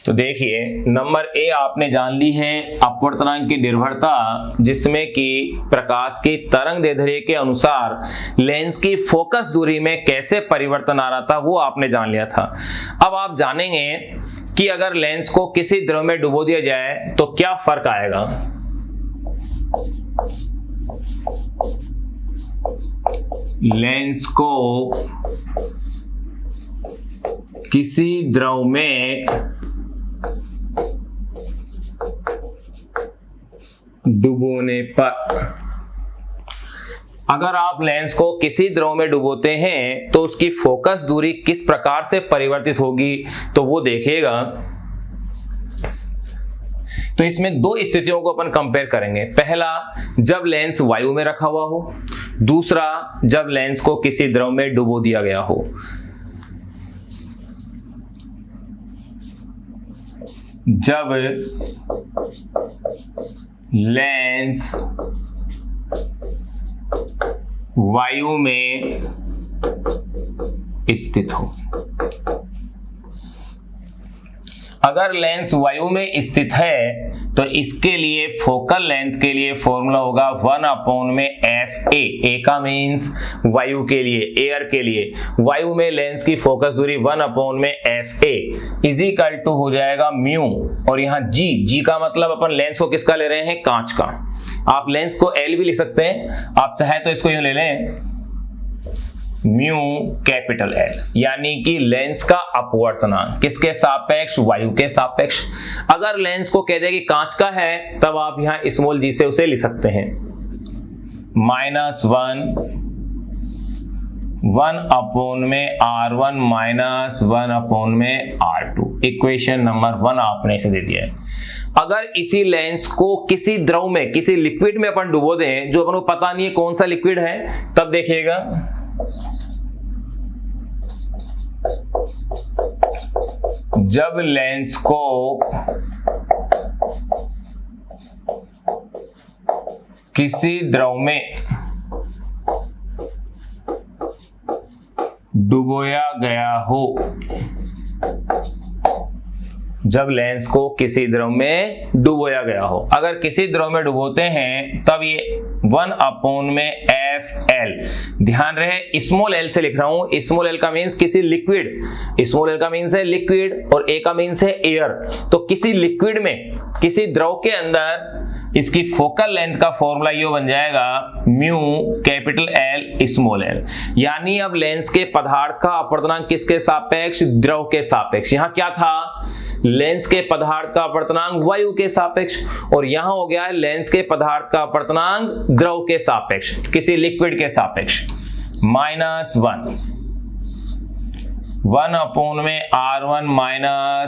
तो देखिए, नंबर ए आपने जान ली है अपवर्तनांक की निर्भरता, जिसमें कि प्रकाश की तरंग दैर्ध्य के अनुसार लेंस की फोकस दूरी में कैसे परिवर्तन आ रहा था वो आपने जान लिया था। अब आप जानेंगे कि अगर लेंस को किसी द्रव में डुबो दिया जाए तो क्या फर्क आएगा। लेंस को किसी द्रव में डुबोने पर, अगर आप लेंस को किसी द्रव में डुबोते हैं तो उसकी फोकस दूरी किस प्रकार से परिवर्तित होगी तो वो देखिएगा। तो इसमें दो स्थितियों को अपन कंपेयर करेंगे। पहला, जब लेंस वायु में रखा हुआ हो, दूसरा जब लेंस को किसी द्रव में डुबो दिया गया हो। जब लेंस वायु में स्थित हो, अगर लेंस वायु में स्थित है तो इसके लिए फोकल लेंथ के लिए फॉर्मूला होगा 1/FA। ए का मीन्स वायु के लिए, एयर के लिए, वायु में लेंस की फोकस दूरी 1/FA इजिकल टू हो जाएगा म्यू, और यहाँ जी का मतलब अपन लेंस को किसका ले रहे हैं, कांच का। आप लेंस को एल भी लिख सकते हैं, आप चाहे तो इसको यूं ले लें म्यू कैपिटल एल, यानी कि लेंस का अपवर्तनांक किसके सापेक्ष, वायु के सापेक्ष। अगर लेंस को कह दे कि कांच का है तब आप यहां स्मॉल जी से उसे लिख सकते हैं -1/R1 -1/R2। इक्वेशन नंबर 1 आपने इसे दे दिया है। अगर इसी लेंस को किसी द्रव में, किसी लिक्विड में अपन डुबो दें जो अपन को पता नहीं है कौन सा लिक्विड है, तब देखिएगा जब लेंस को किसी द्रव में डुबोया गया हो, जब लेंस को किसी द्रव में डुबोया गया हो, अगर किसी द्रव में डुबोते हैं तब ये 1/FL, ध्यान रहे स्मॉल एल से लिख रहा हूं, स्मॉल एल का मीन्स किसी लिक्विड, स्मॉल एल का मीन्स है लिक्विड और ए का मीन्स है एयर, तो किसी लिक्विड में, किसी द्रव के अंदर इसकी फोकल लेंथ का फॉर्मूला ये बन जाएगा mu capital L small L, यानी अब लेंस के पदार्थ का अपवर्तनांक किसके सापेक्ष, द्रव के सापेक्ष। यहां क्या था, लेंस के पदार्थ का अपवर्तनांक वायु के सापेक्ष, और यहां हो गया है लेंस के पदार्थ का अपवर्तनांक द्रव के सापेक्ष, किसी लिक्विड के सापेक्ष, -1/R1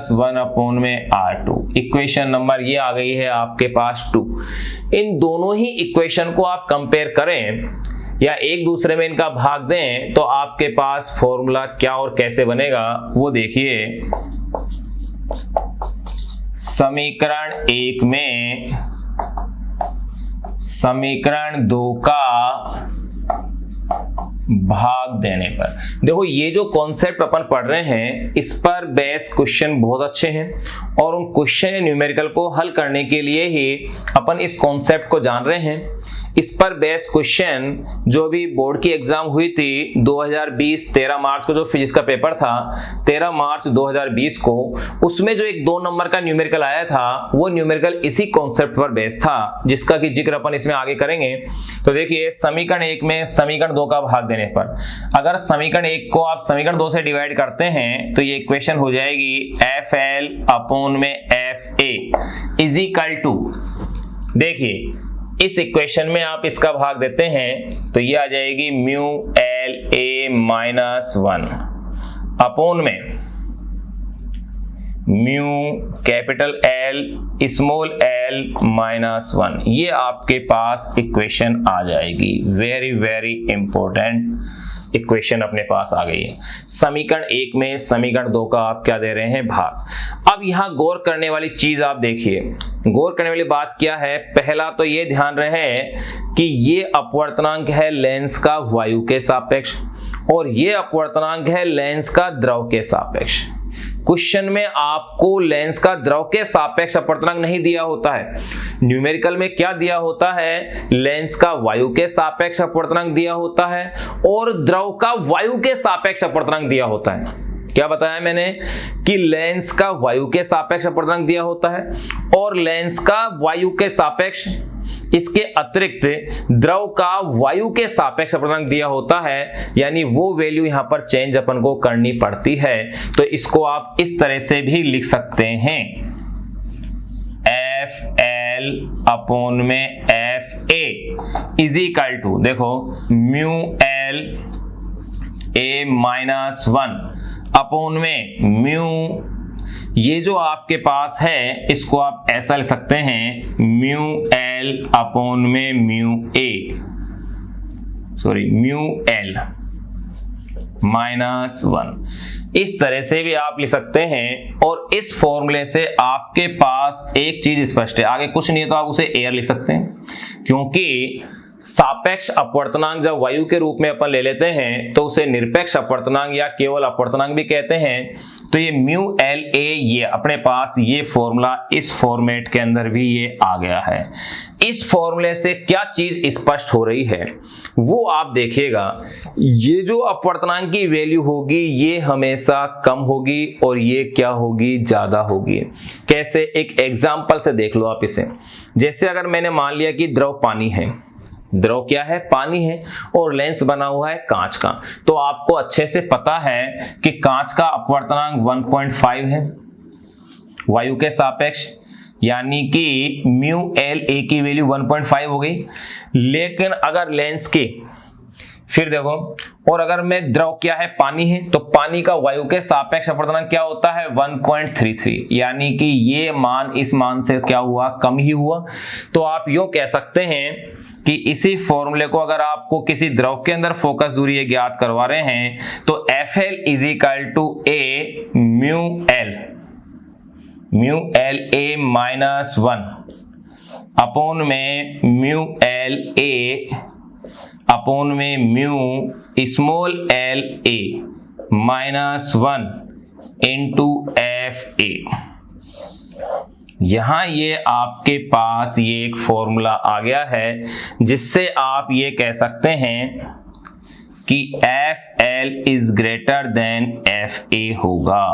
-1/R2। इक्वेशन नंबर ये आ गई है आपके पास 2। इन दोनों ही इक्वेशन को आप कंपेयर करें या एक दूसरे में इनका भाग दें तो आपके पास फॉर्मूला क्या और कैसे बनेगा वो देखिए। समीकरण 1 में समीकरण 2 का भाग देने पर, देखो ये जो कॉन्सेप्ट अपन पढ़ रहे हैं इस पर बेस क्वेश्चन बहुत अच्छे हैं, और उन क्वेश्चन न्यूमेरिकल को हल करने के लिए ही अपन इस कॉन्सेप्ट को जान रहे हैं। इस पर बेस क्वेश्चन जो भी बोर्ड की एग्जाम हुई थी 2020 13 मार्च को, जो फिजिक्स का पेपर था 13 मार्च 2020 को, उसमें जो एक 2 नंबर का न्यूमेरिकल आया था वो न्यूमेरिकल इसी कॉन्सेप्ट पर बेस था, जिसका कि जिक्र अपन इसमें आगे करेंगे। तो देखिए समीकरण 1 में समीकरण 2 का भाग देने पर, अगर समीकरण 1 को आप समीकरण 2 से डिवाइड करते हैं तो ये इक्वेशन हो जाएगी FL/FA इज इक्वल टू, देखिए इस इक्वेशन में आप इसका भाग देते हैं तो ये आ जाएगी म्यू एल ए -1 अपॉन में mu capital L small L -1। ये आपके पास इक्वेशन आ जाएगी। वेरी वेरी इंपॉर्टेंट इक्वेशन अपने पास आ गई है। समीकरण 1 में समीकरण 2 का आप क्या दे रहे हैं, भाग। अब यहां गौर करने वाली चीज आप देखिए, गौर करने वाली बात क्या है, पहला तो ये ध्यान रहे कि ये अपवर्तनांक है लेंस का वायु के सापेक्ष और ये अपवर्तनांक है लेंस का द्रव के सापेक्ष। क्वेश्चन में आपको लेंस का द्रव के सापेक्ष अपवर्तनांक नहीं दिया होता है, न्यूमेरिकल में क्या दिया होता है, लेंस का वायु के सापेक्ष अपवर्तनांक दिया होता है और द्रव का वायु के सापेक्ष अपवर्तनांक दिया होता है। क्या बताया मैंने कि लेंस का वायु के सापेक्ष अपवर्तनांक दिया होता है और लेंस का वायु के सापेक्ष, इसके अतिरिक्त द्रव का वायु के सापेक्ष अपवर्तनांक दिया होता है, यानी वो वैल्यू यहां पर चेंज अपन को करनी पड़ती है। तो इसको आप इस तरह से भी लिख सकते हैं, FL अपॉन में FA इज इक्वल टू, देखो म्यू एल ए -1 अपॉन में म्यू, ये जो आपके पास है इसको आप ऐसा लिख सकते हैं म्यू एल अपॉन में mu A, sorry mu L -1, इस तरह से भी आप लिख सकते हैं। और इस फॉर्मूले से आपके पास एक चीज स्पष्ट है, आगे कुछ नहीं है तो आप उसे एयर लिख सकते हैं, क्योंकि सापेक्ष अपवर्तनांक जब वायु के रूप में अपन ले लेते हैं तो उसे निरपेक्ष अपवर्तनांक या केवल अपवर्तनांक भी कहते हैं। तो ये म्यू एल ए, ये अपने पास ये फॉर्मूला इस फॉर्मेट के अंदर भी ये आ गया है। इस फॉर्मूले से क्या चीज स्पष्ट हो रही है वो आप देखिएगा, ये जो अपवर्तनांक की वैल्यू होगी ये हमेशा कम होगी और ये क्या होगी, ज्यादा होगी। कैसे, एक एग्जाम्पल से देख लो आप इसे। जैसे अगर मैंने मान लिया कि द्रव पानी है, द्रव क्या है, पानी है, और लेंस बना हुआ है कांच का, तो आपको अच्छे से पता है कि कांच का अपवर्तनांक 1.5 है वायु के सापेक्ष, यानी कि म्यू एल ए की वैल्यू 1.5 हो गई। लेकिन अगर लेंस की, फिर देखो, और अगर मैं द्रव क्या है, पानी है, तो पानी का वायु के सापेक्ष अपवर्तनांक क्या होता है, 1.33, यानी कि ये मान इस मान से क्या हुआ, कम ही हुआ। तो आप यूं कह सकते हैं कि इसी फॉर्मूले को अगर आपको किसी द्रव के अंदर फोकस दूरी ज्ञात करवा रहे हैं तो FL is equal to A mu L A -1 upon में म्यू एल ए अपॉन में mu small L A -1 into F A. यहां ये आपके पास ये एक फॉर्मूला आ गया है जिससे आप ये कह सकते हैं कि F L is greater then F A होगा।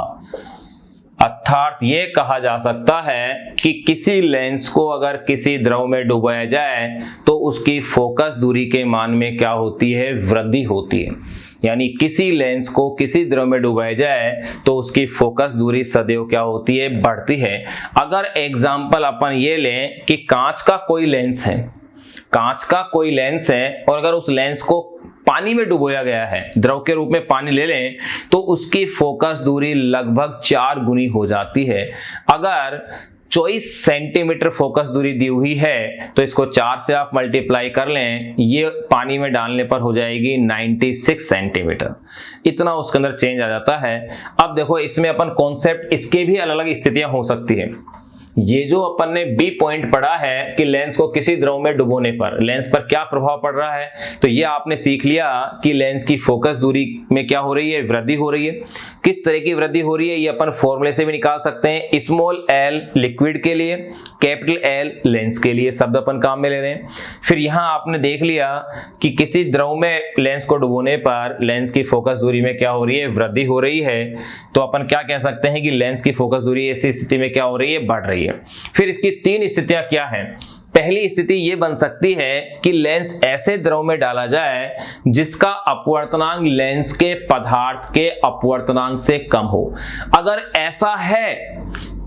अर्थात ये कहा जा सकता है कि किसी लेंस को अगर किसी द्रव में डुबाया जाए तो उसकी फोकस दूरी के मान में क्या होती है, वृद्धि होती है। यानी किसी लेंस को किसी द्रव में डुबाया जाए तो उसकी फोकस दूरी सदैव क्या होती है, बढ़ती है। अगर एग्जाम्पल अपन ये लें कि कांच का कोई लेंस है, कांच का कोई लेंस है और अगर उस लेंस को पानी में डुबोया गया है, द्रव के रूप में पानी ले लें, तो उसकी फोकस दूरी लगभग 4 गुनी हो जाती है। अगर 24 सेंटीमीटर फोकस दूरी दी हुई है तो इसको 4 से आप मल्टीप्लाई कर लें, ये पानी में डालने पर हो जाएगी 96 सेंटीमीटर। इतना उसके अंदर चेंज आ जाता है। अब देखो इसमें अपन कॉन्सेप्ट, इसके भी अलग अलग स्थितियां हो सकती है। ये जो अपन ने बी पॉइंट पढ़ा है कि लेंस को किसी द्रव में डुबोने पर लेंस पर क्या प्रभाव पड़ रहा है, तो ये आपने सीख लिया कि लेंस की फोकस दूरी में क्या हो रही है, वृद्धि हो रही है। किस तरह की वृद्धि हो रही है ये अपन फॉर्मूले से भी निकाल सकते हैं। स्मॉल एल लिक्विड के लिए, कैपिटल एल लेंस के लिए, शब्द अपन काम में ले रहे हैं। फिर यहाँ आपने देख लिया कि किसी द्रव में लेंस को डुबोने पर लेंस की फोकस दूरी में क्या हो रही है, वृद्धि हो रही है। तो अपन क्या कह सकते हैं कि लेंस की फोकस दूरी ऐसी स्थिति में क्या हो रही है, बढ़ रही है। फिर इसकी 3 स्थितियां क्या हैं। पहली स्थिति यह बन सकती है कि लेंस ऐसे द्रव में डाला जाए जिसका अपवर्तनांक लेंस के पदार्थ के अपवर्तनांक से कम हो। अगर ऐसा है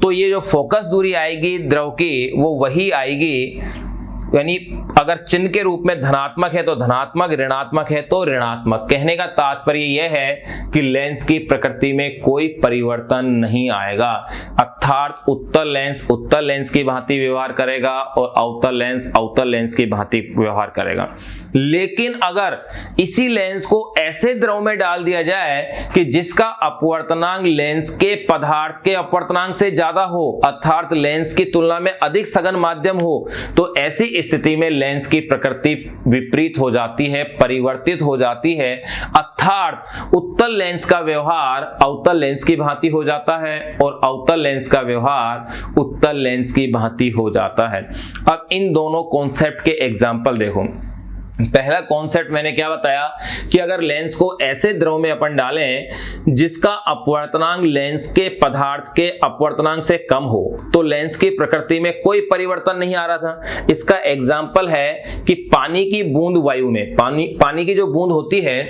तो ये जो फोकस दूरी आएगी द्रव की वो वही आएगी, यानी अगर चिन्ह के रूप में धनात्मक है तो धनात्मक, ऋणात्मक है तो ऋणात्मक। कहने का तात्पर्य यह है कि लेंस की प्रकृति में कोई परिवर्तन नहीं आएगा। अर्थात उत्तल लेंस की भांति व्यवहार करेगा और अवतल लेंस की भांति व्यवहार करेगा। लेकिन अगर इसी लेंस को ऐसे द्रव में डाल दिया जाए कि जिसका अपवर्तनांक लेंस के पदार्थ के अपवर्तनांक से ज्यादा हो, अर्थात लेंस की तुलना में अधिक सघन माध्यम हो, तो ऐसी स्थिति में लेंस की प्रकृति विपरीत हो जाती है, परिवर्तित हो जाती है। अर्थात उत्तल लेंस का व्यवहार अवतल लेंस की भांति हो जाता है और अवतल लेंस का व्यवहार उत्तल लेंस की भांति हो जाता है। अब इन दोनों कॉन्सेप्ट के एग्जाम्पल देखो। पहला कॉन्सेप्ट मैंने क्या बताया कि अगर लेंस को ऐसे द्रव में अपन डालें जिसका अपवर्तनांक लेंस के पदार्थ के अपवर्तनांक से कम हो तो लेंस की प्रकृति में कोई परिवर्तन नहीं आ रहा था। इसका एग्जाम्पल है कि पानी की बूंद वायु में, पानी की जो बूंद होती है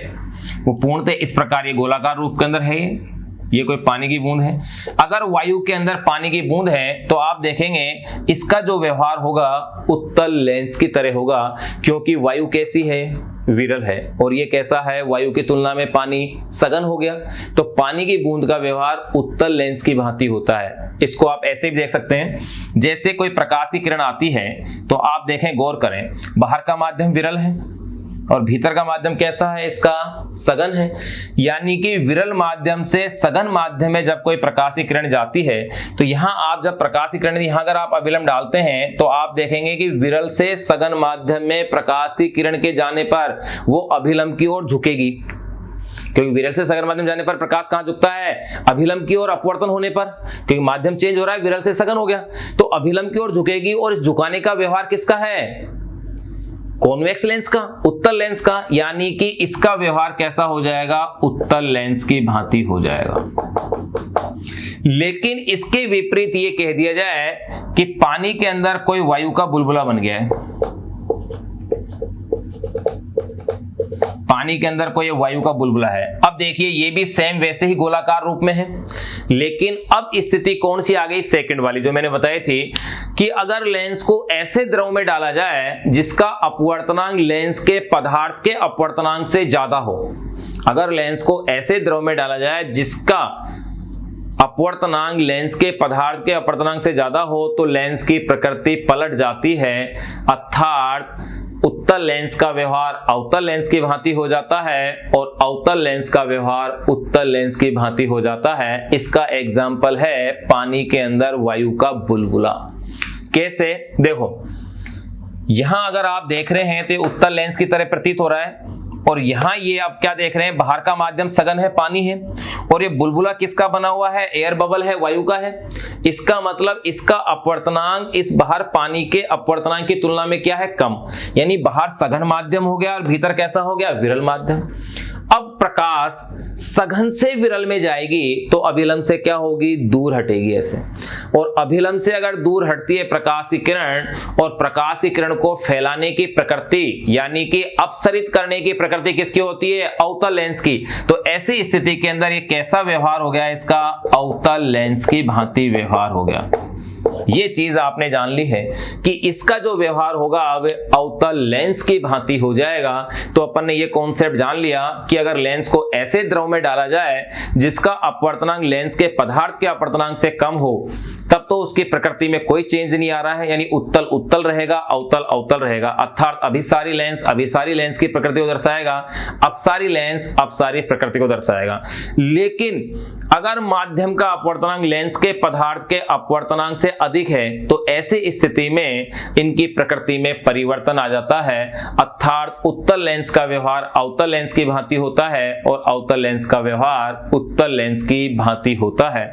वो पूर्णतः इस प्रकार ये गोलाकार रूप के अंदर है, ये कोई पानी की बूंद है। अगर वायु के अंदर पानी की बूंद है तो आप देखेंगे इसका जो व्यवहार होगा उत्तल लेंस की तरह होगा, क्योंकि वायु कैसी है, विरल है, और ये कैसा है, वायु की तुलना में पानी सघन हो गया। तो पानी की बूंद का व्यवहार उत्तल लेंस की भांति होता है। इसको आप ऐसे भी देख सकते हैं, जैसे कोई प्रकाश की किरण आती है तो आप देखें, गौर करें, बाहर का माध्यम विरल है और भीतर का माध्यम कैसा है, इसका सघन है। यानी कि विरल माध्यम से सघन माध्यम में जब कोई प्रकाश की किरण जाती है तो यहां आप जब प्रकाश की किरण, यहां अगर आप अभिलंब डालते हैं तो आप देखेंगे कि विरल से सघन माध्यम में प्रकाश की किरण के जाने पर वो अभिलंब की ओर झुकेगी, क्योंकि विरल से सघन माध्यम जाने पर प्रकाश कहां झुकता है, अभिलंब की ओर। अपवर्तन होने पर, क्योंकि माध्यम चेंज हो रहा है, विरल से सघन हो गया तो अभिलंब की ओर झुकेगी। और इस झुकाने का व्यवहार किसका है, कॉन्वेक्स लेंस का, उत्तल लेंस का। यानी कि इसका व्यवहार कैसा हो जाएगा, उत्तल लेंस की भांति हो जाएगा। लेकिन इसके विपरीत ये कह दिया जाए कि पानी के अंदर कोई वायु का बुलबुला बन गया है, पानी के अंदर कोई वायु का बुलबुला है। अब देखिए ये भी सेम वैसे ही गोलाकार रूप में है, लेकिन अब स्थिति कौन सी आ गई, सेकंड वाली जो मैंने बताई थी कि अगर लेंस को ऐसे द्रव में डाला जाए जिसका अपवर्तनांक लेंस के पदार्थ के अपवर्तनांक से ज्यादा हो। अगर लेंस को ऐसे द्रव में डाला जाए जिसका अपवर्तनांक लेंस के पदार्थ के अपवर्तनांक से ज्यादा हो तो लेंस की प्रकृति पलट जाती है। अर्थात उत्तल लेंस का व्यवहार अवतल लेंस की भांति हो जाता है और अवतल लेंस का व्यवहार उत्तल लेंस की भांति हो जाता है। इसका एग्जाम्पल है पानी के अंदर वायु का बुलबुला। कैसे, देखो यहां अगर आप देख रहे हैं तो ये उत्तल लेंस की तरह प्रतीत हो रहा है, और यहाँ ये आप क्या देख रहे हैं, बाहर का माध्यम सघन है, पानी है, और ये बुलबुला किसका बना हुआ है, एयर बबल है, वायु का है। इसका मतलब इसका अपवर्तनांक इस बाहर पानी के अपवर्तनांक की तुलना में क्या है, कम, यानी बाहर सघन माध्यम हो गया और भीतर कैसा हो गया, विरल माध्यम। अब प्रकाश सघन से विरल में जाएगी तो अभिलंब से क्या होगी, दूर हटेगी ऐसे, और अभिलंब से अगर दूर हटती है प्रकाश की किरण, और प्रकाश की किरण को फैलाने की प्रकृति यानी कि अपसरित करने की प्रकृति किसकी होती है, अवतल लेंस की। तो ऐसी स्थिति के अंदर ये कैसा व्यवहार हो गया, इसका अवतल लेंस की भांति व्यवहार हो गया। ये चीज आपने जान ली है कि इसका जो व्यवहार होगा अब अवतल लेंस की भांति हो जाएगा। तो अपन ने ये कॉन्सेप्ट जान लिया कि अगर लेंस को ऐसे द्रव में डाला जाए जिसका अपवर्तनांक लेंस के पदार्थ के अपवर्तनांक से कम हो, तब तो उसकी प्रकृति में कोई चेंज नहीं आ रहा है, यानी उत्तल उत्तल रहेगा, अवतल अवतल रहेगा। अर्थात अभिसारी लेंस की प्रकृति को दर्शाएगा, अपसारी लेंस अपसारी प्रकृति को दर्शाएगा। लेकिन अगर माध्यम का अपवर्तनांक लेंस के पदार्थ के अपवर्तनांक से अधिक है तो ऐसी स्थिति में इनकी प्रकृति में परिवर्तन आ जाता है, अर्थात उत्तल लेंस का व्यवहार अवतल लेंस की भांति होता है और अवतल लेंस का व्यवहार उत्तल लेंस की भांति होता है।